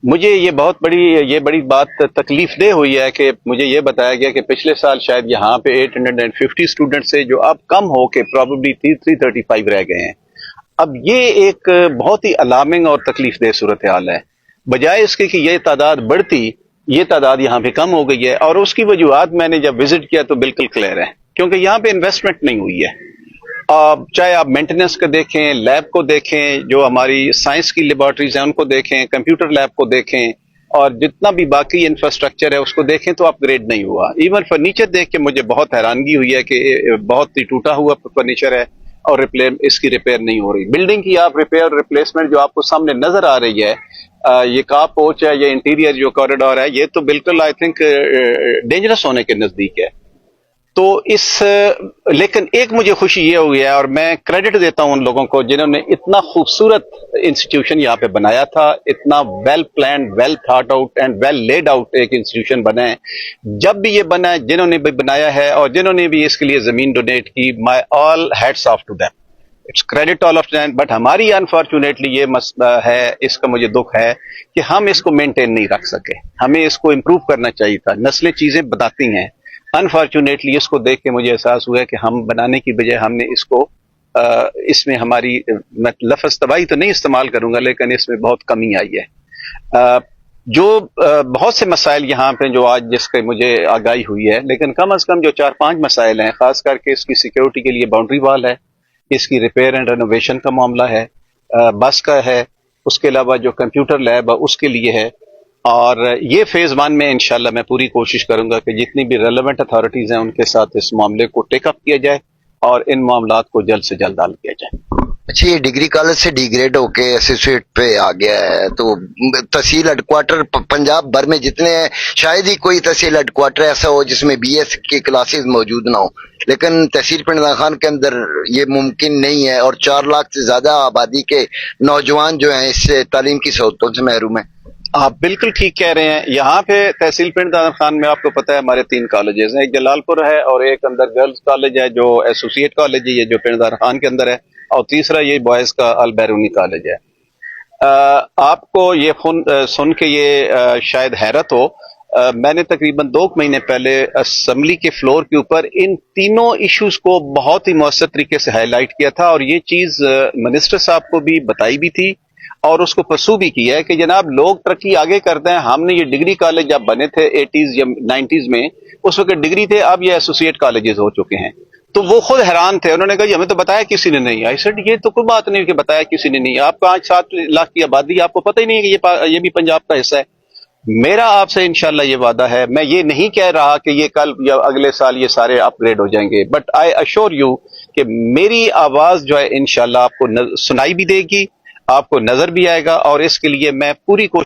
मुझे ये बड़ी बात तकलीफ दे हुई है कि मुझे ये बताया गया कि पिछले साल शायद यहाँ पे 850 स्टूडेंट से जो अब कम हो के प्रॉबेबली 335 रह गए हैं। अब ये एक बहुत ही अलार्मिंग और तकलीफ दे सूरत हाल है। बजाय इसके कि ये तादाद बढ़ती, ये तादाद यहाँ पे कम हो गई है। और उसकी वजूहत मैंने जब विजिट किया तो बिल्कुल क्लियर है, क्योंकि यहाँ पे इन्वेस्टमेंट नहीं हुई है। चाहे आप मेंटेनेंस को देखें, लैब को देखें, जो हमारी साइंस की लेबोरेटरीज हैं उनको देखें, कंप्यूटर लैब को देखें, और जितना भी बाकी इंफ्रास्ट्रक्चर है उसको देखें तो अपग्रेड नहीं हुआ। इवन फर्नीचर देख के मुझे बहुत हैरानगी हुई है कि बहुत ही टूटा हुआ फर्नीचर है और इसकी रिपेयर नहीं हो रही। बिल्डिंग की आप रिपेयर रिप्लेसमेंट जो आपको सामने नजर आ रही है, ये कार पोर्च है, ये इंटीरियर जो कॉरिडोर है, ये तो बिल्कुल आई थिंक डेंजरस होने के नजदीक है। तो लेकिन एक मुझे खुशी ये हुई है, और मैं क्रेडिट देता हूं उन लोगों को जिन्होंने इतना खूबसूरत इंस्टीट्यूशन यहाँ पे बनाया था। इतना well plan, well thought out and well laid out एक इंस्टीट्यूशन बना है। जब भी ये बना है, जिन्होंने भी बनाया है और जिन्होंने भी इसके लिए जमीन डोनेट की, my all hats off to them, it's credit all of them. But हमारी अनफॉर्चुनेटली ये मसला है, इसका मुझे दुख है कि हम इसको मेंटेन नहीं रख सके। हमें इसको इम्प्रूव करना चाहिए था। नस्लें चीजें बताती हैं। अनफॉर्चुनेटली इसको देख के मुझे एहसास हुआ कि हम बनाने की बजाय हमने इसको इसमें हमारी, मैं लफ्ज तबाही तो नहीं इस्तेमाल करूंगा, लेकिन इसमें बहुत कमी आई है। बहुत से मसाइल यहाँ पे जो आज जिसके मुझे आगाही हुई है, लेकिन कम अज कम जो 4-5 मसाइल हैं, खास करके इसकी सिक्योरिटी के लिए बाउंड्री वाल है, इसकी रिपेयर एंड रेनोवेशन का मामला है, बस का है, उसके अलावा जो कंप्यूटर लैब है उसके लिए है। और ये फेज 1 में इंशाल्लाह मैं पूरी कोशिश करूंगा कि जितनी भी रेलेवेंट अथॉरिटीज हैं उनके साथ इस मामले को टेकअप किया जाए और इन मामलात को जल्द से जल्द हल किया जाए। अच्छा, ये डिग्री कॉलेज से डिग्रेड होके एसोसिएट पे आ गया है, तो तहसील हेडक्वार्टर पंजाब भर में जितने हैं, शायद ही कोई तहसील हेडक्वार्टर ऐसा हो जिसमें बीएस की क्लासेस मौजूद ना हो। लेकिन तहसील पिंड खान के अंदर ये मुमकिन नहीं है, और 4 लाख से ज्यादा आबादी के नौजवान जो हैं इससे तालीम की सहूलतों से महरूम है। आप बिल्कुल ठीक कह रहे हैं। यहाँ पे तहसील पिंड खान में आपको पता है हमारे 3 कॉलेजेस हैं, एक जलालपुर है और एक अंदर गर्ल्स कॉलेज है जो एसोसिएट कॉलेज है, ये जो पिंड खान के अंदर है, और तीसरा ये बॉयज का अल बैरूनी कॉलेज है। आपको ये सुन के ये शायद हैरत हो, मैंने तकरीबन 2 महीने पहले असेंबली के फ्लोर के ऊपर इन तीनों इश्यूज को बहुत ही मौसर तरीके से हाईलाइट किया था, और ये चीज मिनिस्टर साहब को भी बताई भी थी और उसको परसू भी किया है कि जनाब लोग तरक्की आगे करते हैं। हमने ये डिग्री कॉलेज जब बने थे 80s या 90s में, उस वक्त डिग्री थे, अब ये एसोसिएट कॉलेजेस हो चुके हैं। तो वो खुद हैरान थे, उन्होंने कहा हमें तो बताया किसी ने नहीं। आई सेड ये तो कोई बात नहीं कि बताया किसी ने नहीं। आपका आज 7 लाख की आबादी, आपको पता ही नहीं है कि ये भी पंजाब का हिस्सा है। मेरा आपसे इंशाल्लाह ये वादा है, मैं ये नहीं कह रहा कि ये कल या अगले साल ये सारे अपग्रेड हो जाएंगे, बट आई अश्योर यू कि मेरी आवाज जो है इंशाल्लाह आपको सुनाई भी देगी, आपको नजर भी आएगा, और इसके लिए मैं पूरी कोशिश